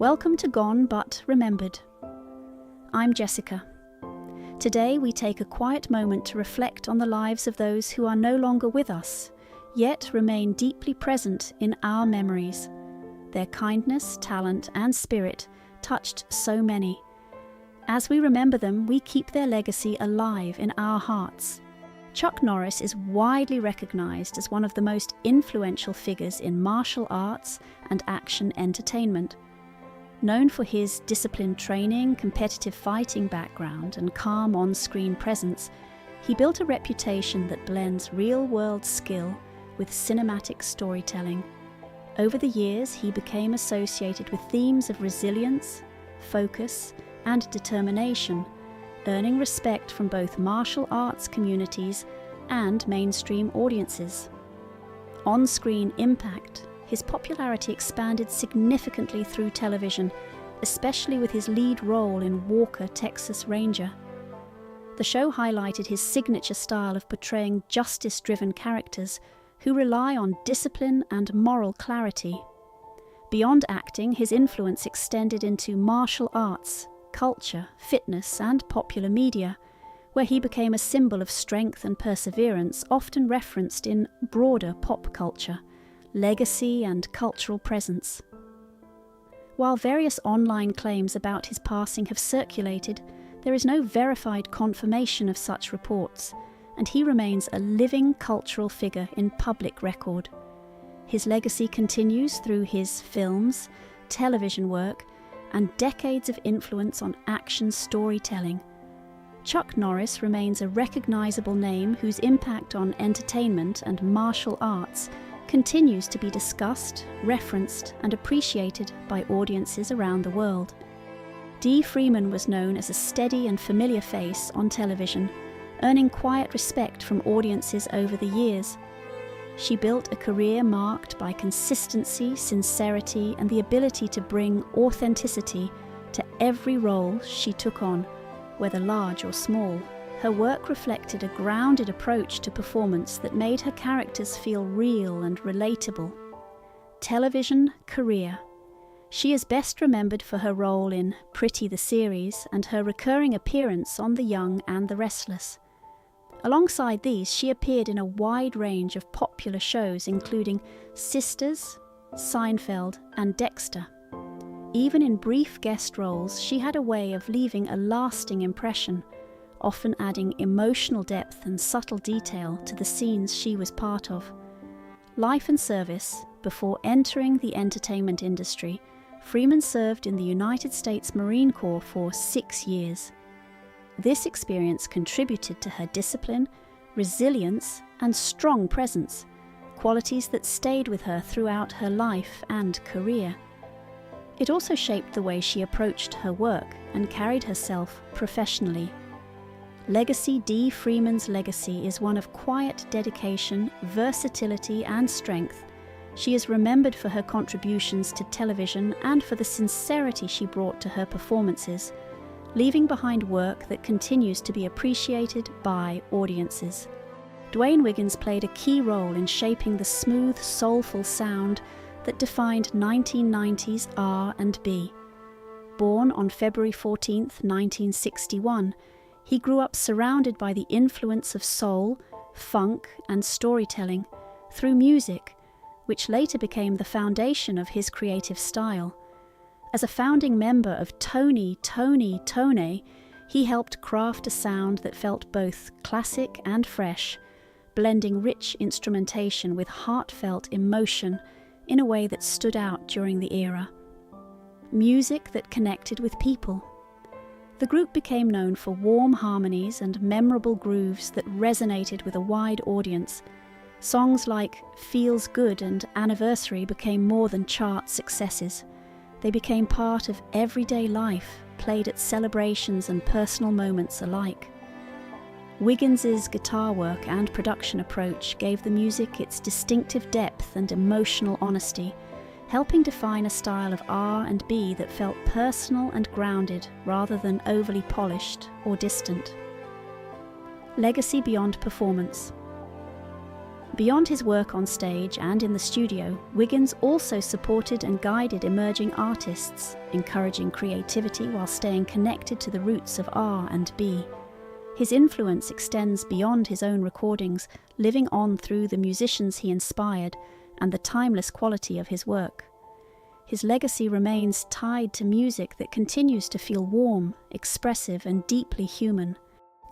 Welcome to Gone But Remembered. I'm Jessica. Today we take a quiet moment to reflect on the lives of those who are no longer with us, yet remain deeply present in our memories. Their kindness, talent, and spirit touched so many. As we remember them, we keep their legacy alive in our hearts. Chuck Norris is widely recognized as one of the most influential figures in martial arts and action entertainment. Known for his disciplined training, competitive fighting background, and calm on-screen presence, he built a reputation that blends real-world skill with cinematic storytelling. Over the years, he became associated with themes of resilience, focus, and determination, earning respect from both martial arts communities and mainstream audiences. On-screen impact. His popularity expanded significantly through television, especially with his lead role in Walker, Texas Ranger. The show highlighted his signature style of portraying justice-driven characters who rely on discipline and moral clarity. Beyond acting, his influence extended into martial arts, culture, fitness, and popular media, where he became a symbol of strength and perseverance, often referenced in broader pop culture, legacy, and cultural presence. While various online claims about his passing have circulated, there is no verified confirmation of such reports, and he remains a living cultural figure in public record. His legacy continues through his films, television work, and decades of influence on action storytelling. Chuck Norris remains a recognizable name whose impact on entertainment and martial arts continues to be discussed, referenced, and appreciated by audiences around the world. Dee Freeman was known as a steady and familiar face on television, earning quiet respect from audiences over the years. She built a career marked by consistency, sincerity, and the ability to bring authenticity to every role she took on, whether large or small. Her work reflected a grounded approach to performance that made her characters feel real and relatable. Television career. She is best remembered for her role in Pretty the Series and her recurring appearance on The Young and the Restless. Alongside these, she appeared in a wide range of popular shows including Sisters, Seinfeld, and Dexter. Even in brief guest roles, she had a way of leaving a lasting impression, often adding emotional depth and subtle detail to the scenes she was part of. Life and service. Before entering the entertainment industry, Freeman served in the United States Marine Corps for 6 years. This experience contributed to her discipline, resilience, and strong presence, qualities that stayed with her throughout her life and career. It also shaped the way she approached her work and carried herself professionally. Legacy. Dee Freeman's legacy is one of quiet dedication, versatility, and strength. She is remembered for her contributions to television and for the sincerity she brought to her performances, leaving behind work that continues to be appreciated by audiences. Dwayne Wiggins played a key role in shaping the smooth, soulful sound that defined 1990s R&B. Born on February 14, 1961, he grew up surrounded by the influence of soul, funk, and storytelling through music, which later became the foundation of his creative style. As a founding member of Tony Tone, he helped craft a sound that felt both classic and fresh, blending rich instrumentation with heartfelt emotion in a way that stood out during the era. Music that connected with people. The group became known for warm harmonies and memorable grooves that resonated with a wide audience. Songs like Feels Good and Anniversary became more than chart successes. They became part of everyday life, played at celebrations and personal moments alike. Wiggins's guitar work and production approach gave the music its distinctive depth and emotional honesty, helping define a style of R&B that felt personal and grounded rather than overly polished or distant. Legacy beyond performance. Beyond his work on stage and in the studio, Wiggins also supported and guided emerging artists, encouraging creativity while staying connected to the roots of R&B. His influence extends beyond his own recordings, living on through the musicians he inspired and the timeless quality of his work. His legacy remains tied to music that continues to feel warm, expressive, and deeply human.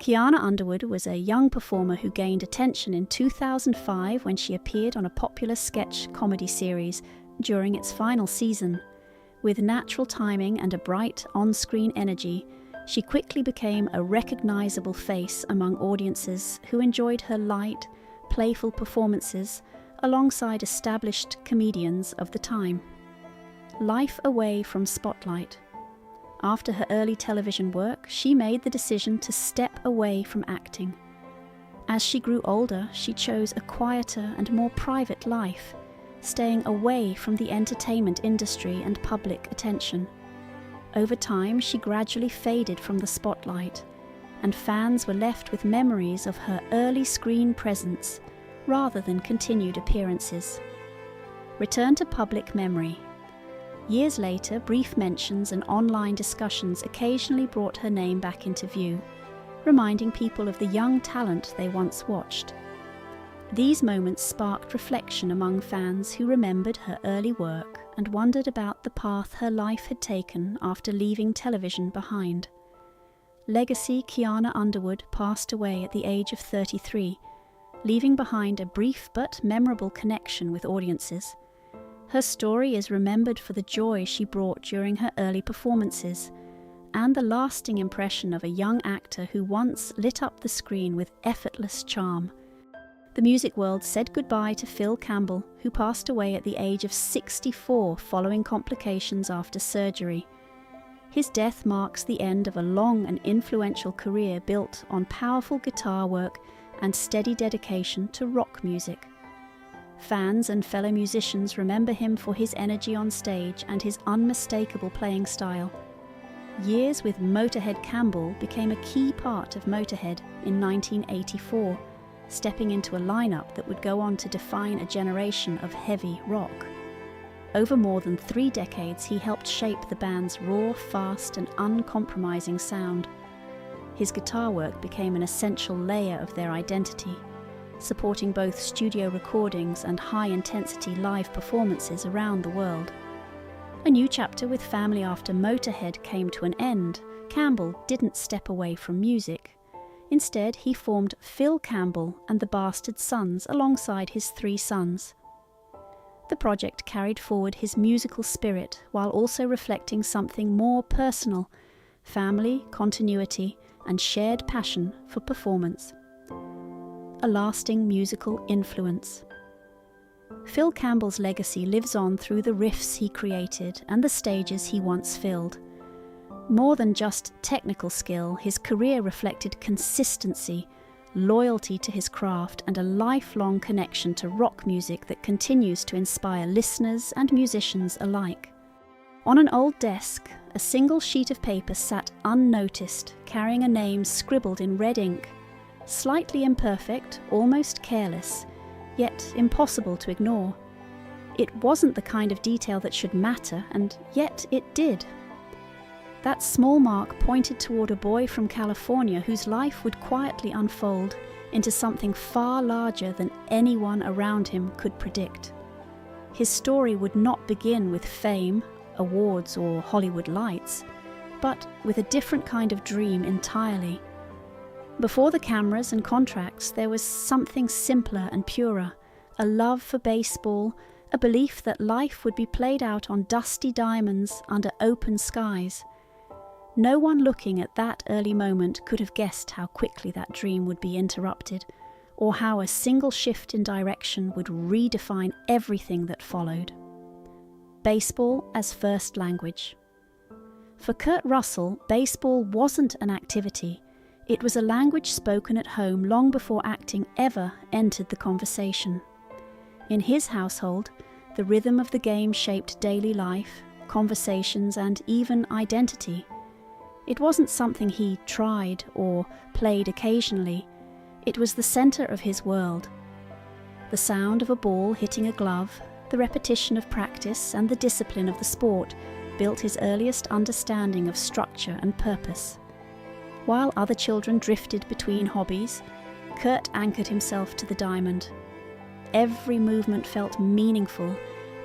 Kiana Underwood was a young performer who gained attention in 2005 when she appeared on a popular sketch comedy series during its final season. With natural timing and a bright on-screen energy, she quickly became a recognizable face among audiences who enjoyed her light, playful performances alongside established comedians of the time. Life away from spotlight. After her early television work, she made the decision to step away from acting. As she grew older, she chose a quieter and more private life, staying away from the entertainment industry and public attention. Over time, she gradually faded from the spotlight, and fans were left with memories of her early screen presence rather than continued appearances. Return to public memory. Years later, brief mentions and online discussions occasionally brought her name back into view, reminding people of the young talent they once watched. These moments sparked reflection among fans who remembered her early work and wondered about the path her life had taken after leaving television behind. Legacy Kiana Underwood passed away at the age of 33, leaving behind a brief but memorable connection with audiences. Her story is remembered for the joy she brought during her early performances, and the lasting impression of a young actor who once lit up the screen with effortless charm. The music world said goodbye to Phil Campbell, who passed away at the age of 64 following complications after surgery. His death marks the end of a long and influential career built on powerful guitar work and steady dedication to rock music. Fans and fellow musicians remember him for his energy on stage and his unmistakable playing style. Years with Motorhead Campbell became a key part of Motorhead in 1984, stepping into a lineup that would go on to define a generation of heavy rock. Over more than 3 decades, he helped shape the band's raw, fast, and uncompromising sound. His guitar work became an essential layer of their identity, supporting both studio recordings and high-intensity live performances around the world. A new chapter with family after Motorhead came to an end. Campbell didn't step away from music. Instead, he formed Phil Campbell and the Bastard Sons alongside his 3 sons. The project carried forward his musical spirit while also reflecting something more personal: family, continuity, and shared passion for performance. A lasting musical influence. Phil Campbell's legacy lives on through the riffs he created and the stages he once filled. More than just technical skill, his career reflected consistency, loyalty to his craft, and a lifelong connection to rock music that continues to inspire listeners and musicians alike. On an old desk, a single sheet of paper sat unnoticed, carrying a name scribbled in red ink. Slightly imperfect, almost careless, yet impossible to ignore. It wasn't the kind of detail that should matter, and yet it did. That small mark pointed toward a boy from California whose life would quietly unfold into something far larger than anyone around him could predict. His story would not begin with fame, awards, or Hollywood lights, but with a different kind of dream entirely. Before the cameras and contracts, there was something simpler and purer: a love for baseball, a belief that life would be played out on dusty diamonds under open skies. No one looking at that early moment could have guessed how quickly that dream would be interrupted, or how a single shift in direction would redefine everything that followed. Baseball as first language. For Kurt Russell, baseball wasn't an activity. It was a language spoken at home long before acting ever entered the conversation. In his household, the rhythm of the game shaped daily life, conversations, and even identity. It wasn't something he tried or played occasionally. It was the center of his world. The sound of a ball hitting a glove, the repetition of practice, and the discipline of the sport built his earliest understanding of structure and purpose. While other children drifted between hobbies, Kurt anchored himself to the diamond. Every movement felt meaningful,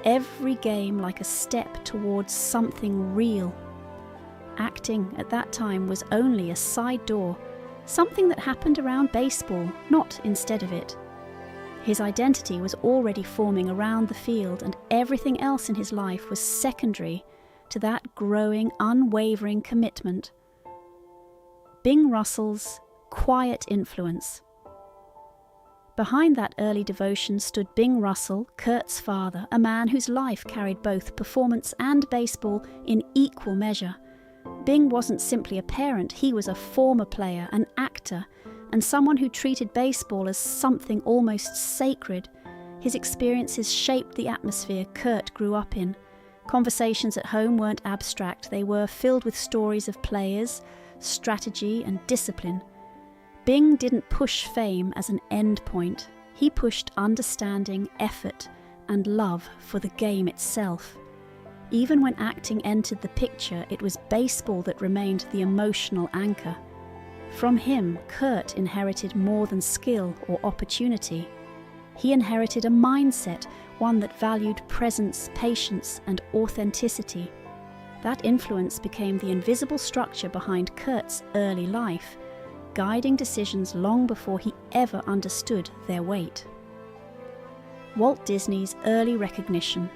every game like a step towards something real. Acting at that time was only a side door, something that happened around baseball, not instead of it. His identity was already forming around the field, and everything else in his life was secondary to that growing, unwavering commitment. Bing Russell's quiet influence. Behind that early devotion stood Bing Russell, Kurt's father, a man whose life carried both performance and baseball in equal measure. Bing wasn't simply a parent, he was a former player, an actor, and someone who treated baseball as something almost sacred. His experiences shaped the atmosphere Kurt grew up in. Conversations at home weren't abstract, they were filled with stories of players, strategy, and discipline. Bing didn't push fame as an end point. He pushed understanding, effort, and love for the game itself. Even when acting entered the picture, it was baseball that remained the emotional anchor. From him, Kurt inherited more than skill or opportunity. He inherited a mindset, one that valued presence, patience, and authenticity. That influence became the invisible structure behind Kurt's early life, guiding decisions long before he ever understood their weight. Walt Disney's early recognition.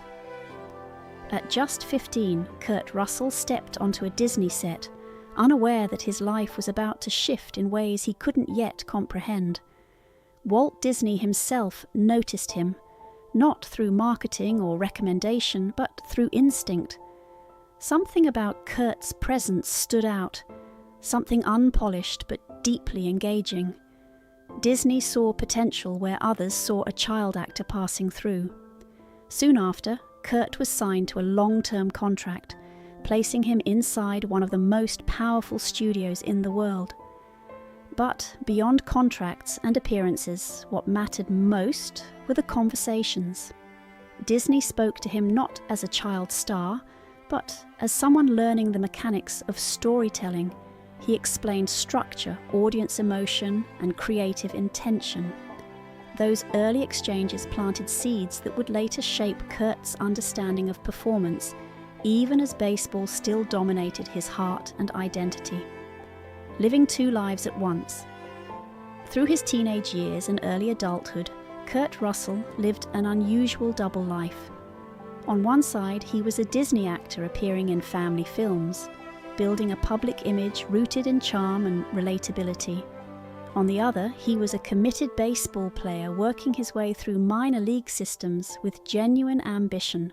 At just 15, Kurt Russell stepped onto a Disney set, unaware that his life was about to shift in ways he couldn't yet comprehend. Walt Disney himself noticed him, not through marketing or recommendation, but through instinct. Something about Kurt's presence stood out, something unpolished but deeply engaging. Disney saw potential where others saw a child actor passing through. Soon after, Kurt was signed to a long-term contract, placing him inside one of the most powerful studios in the world. But beyond contracts and appearances, what mattered most were the conversations. Disney spoke to him not as a child star, but as someone learning the mechanics of storytelling. He explained structure, audience emotion, and creative intention. Those early exchanges planted seeds that would later shape Kurt's understanding of performance, even as baseball still dominated his heart and identity. Living two lives at once. Through his teenage years and early adulthood, Kurt Russell lived an unusual double life. On one side, he was a Disney actor appearing in family films, building a public image rooted in charm and relatability. On the other, he was a committed baseball player working his way through minor league systems with genuine ambition.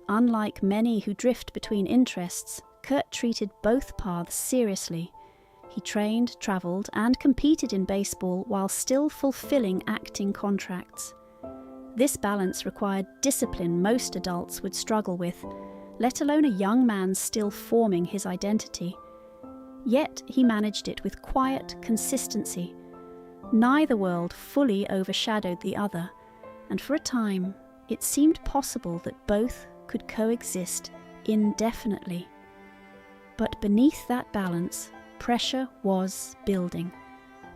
Unlike many who drift between interests, Kurt treated both paths seriously. He trained, traveled, and competed in baseball while still fulfilling acting contracts. This balance required discipline most adults would struggle with, let alone a young man still forming his identity. Yet he managed it with quiet consistency. Neither world fully overshadowed the other, and for a time it seemed possible that both could coexist indefinitely. But beneath that balance, pressure was building,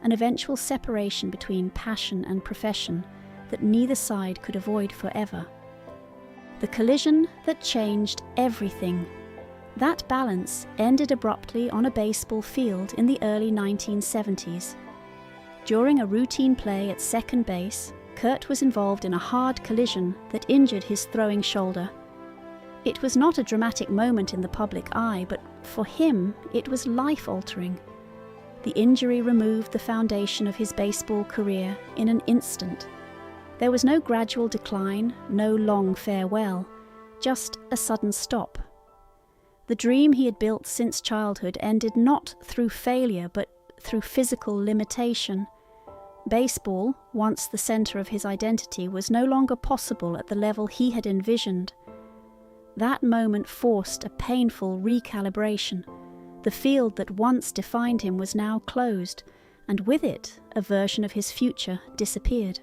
an eventual separation between passion and profession that neither side could avoid forever. The collision that changed everything. That balance ended abruptly on a baseball field in the early 1970s. During a routine play at second base, Kurt was involved in a hard collision that injured his throwing shoulder. It was not a dramatic moment in the public eye, but for him, it was life-altering. The injury removed the foundation of his baseball career in an instant. There was no gradual decline, no long farewell, just a sudden stop. The dream he had built since childhood ended not through failure, but through physical limitation. Baseball, once the center of his identity, was no longer possible at the level he had envisioned. That moment forced a painful recalibration. The field that once defined him was now closed, and with it, a version of his future disappeared.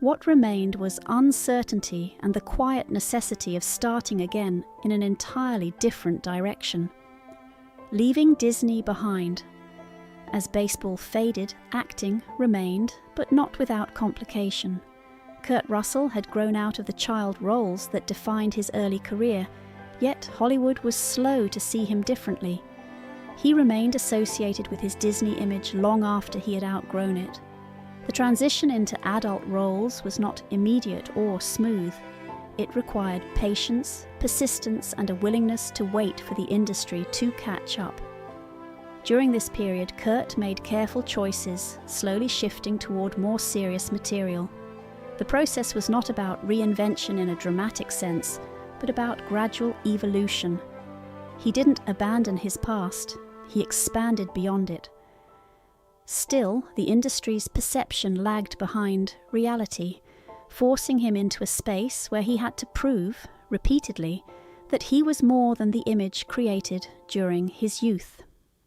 What remained was uncertainty and the quiet necessity of starting again in an entirely different direction. Leaving Disney behind. As baseball faded, acting remained, but not without complication. Kurt Russell had grown out of the child roles that defined his early career, yet Hollywood was slow to see him differently. He remained associated with his Disney image long after he had outgrown it. The transition into adult roles was not immediate or smooth. It required patience, persistence, and a willingness to wait for the industry to catch up. During this period, Kurt made careful choices, slowly shifting toward more serious material. The process was not about reinvention in a dramatic sense, but about gradual evolution. He didn't abandon his past, he expanded beyond it. Still, the industry's perception lagged behind reality, forcing him into a space where he had to prove, repeatedly, that he was more than the image created during his youth.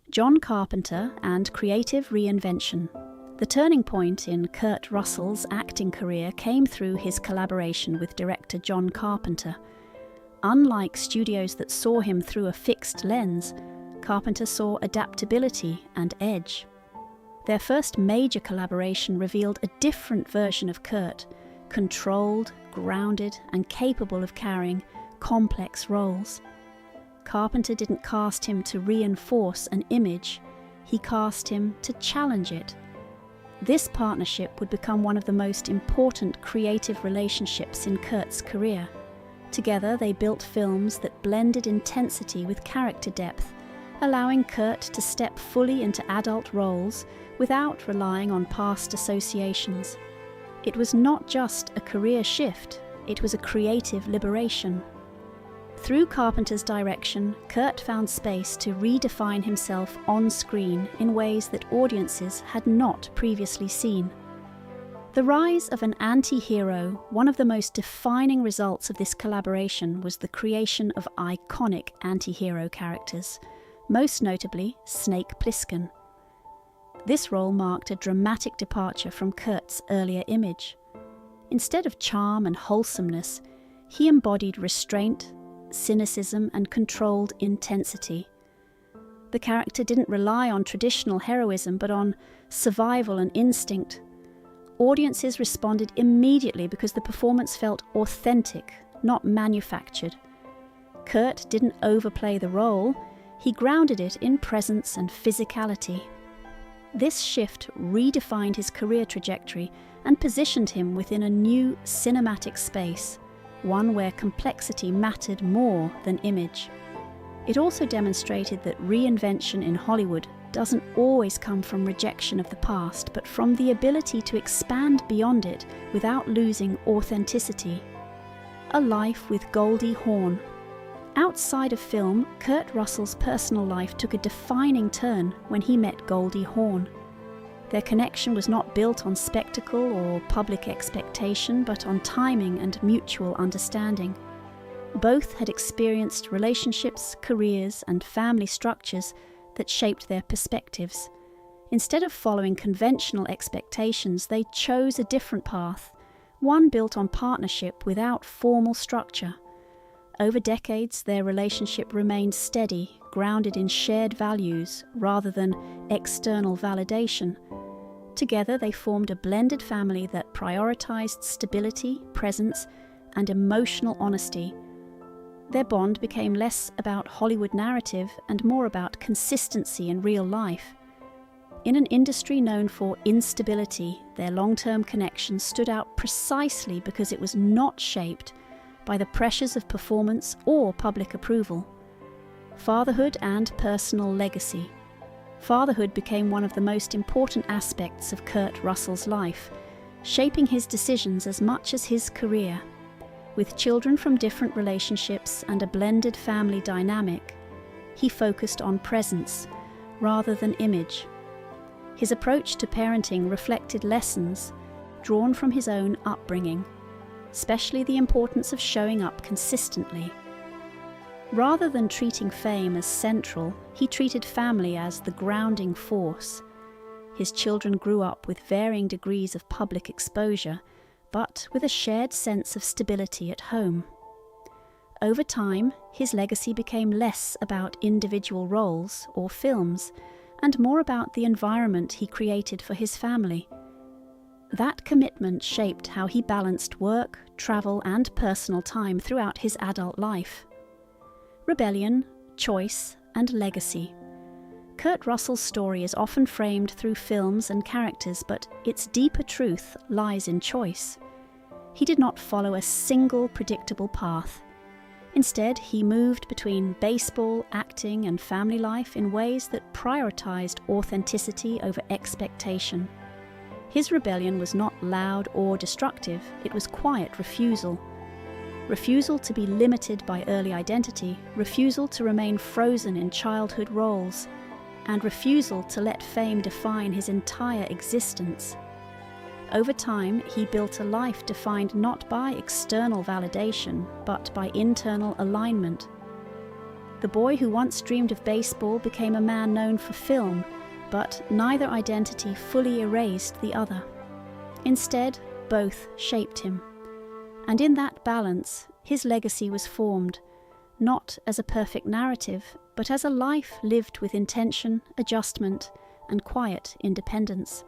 John Carpenter and creative reinvention. The turning point in Kurt Russell's acting career came through his collaboration with director John Carpenter. Unlike studios that saw him through a fixed lens, Carpenter saw adaptability and edge. Their first major collaboration revealed a different version of Kurt, controlled, grounded, and capable of carrying complex roles. Carpenter didn't cast him to reinforce an image, he cast him to challenge it. This partnership would become one of the most important creative relationships in Kurt's career. Together they built films that blended intensity with character depth, allowing Kurt to step fully into adult roles without relying on past associations. It was not just a career shift, it was a creative liberation. Through Carpenter's direction, Kurt found space to redefine himself on screen in ways that audiences had not previously seen. The rise of an anti-hero, one of the most defining results of this collaboration was the creation of iconic anti-hero characters, most notably Snake Plissken. This role marked a dramatic departure from Kurt's earlier image. Instead of charm and wholesomeness, he embodied restraint, cynicism, and controlled intensity. The character didn't rely on traditional heroism, but on survival and instinct. Audiences responded immediately because the performance felt authentic, not manufactured. Kurt didn't overplay the role, he grounded it in presence and physicality. This shift redefined his career trajectory and positioned him within a new cinematic space, one where complexity mattered more than image. It also demonstrated that reinvention in Hollywood doesn't always come from rejection of the past, but from the ability to expand beyond it without losing authenticity. A Life with Goldie Hawn. Outside of film, Kurt Russell's personal life took a defining turn when he met Goldie Hawn. Their connection was not built on spectacle or public expectation, but on timing and mutual understanding. Both had experienced relationships, careers, and family structures that shaped their perspectives. Instead of following conventional expectations, they chose a different path, one built on partnership without formal structure. Over decades, their relationship remained steady, grounded in shared values rather than external validation. Together, they formed a blended family that prioritized stability, presence, and emotional honesty. Their bond became less about Hollywood narrative and more about consistency in real life. In an industry known for instability, their long-term connection stood out precisely because it was not shaped by the pressures of performance or public approval. Fatherhood and personal legacy. Fatherhood became one of the most important aspects of Kurt Russell's life, shaping his decisions as much as his career. With children from different relationships and a blended family dynamic, he focused on presence rather than image. His approach to parenting reflected lessons drawn from his own upbringing, especially the importance of showing up consistently. Rather than treating fame as central, he treated family as the grounding force. His children grew up with varying degrees of public exposure, but with a shared sense of stability at home. Over time, his legacy became less about individual roles or films, and more about the environment he created for his family. That commitment shaped how he balanced work, travel, and personal time throughout his adult life. Rebellion, choice, and legacy. Kurt Russell's story is often framed through films and characters, but its deeper truth lies in choice. He did not follow a single predictable path. Instead, he moved between baseball, acting, and family life in ways that prioritized authenticity over expectation. His rebellion was not loud or destructive, it was quiet refusal. Refusal to be limited by early identity, refusal to remain frozen in childhood roles, and refusal to let fame define his entire existence. Over time, he built a life defined not by external validation, but by internal alignment. The boy who once dreamed of baseball became a man known for film, but neither identity fully erased the other. Instead, both shaped him. And in that balance, his legacy was formed, not as a perfect narrative, but as a life lived with intention, adjustment, and quiet independence.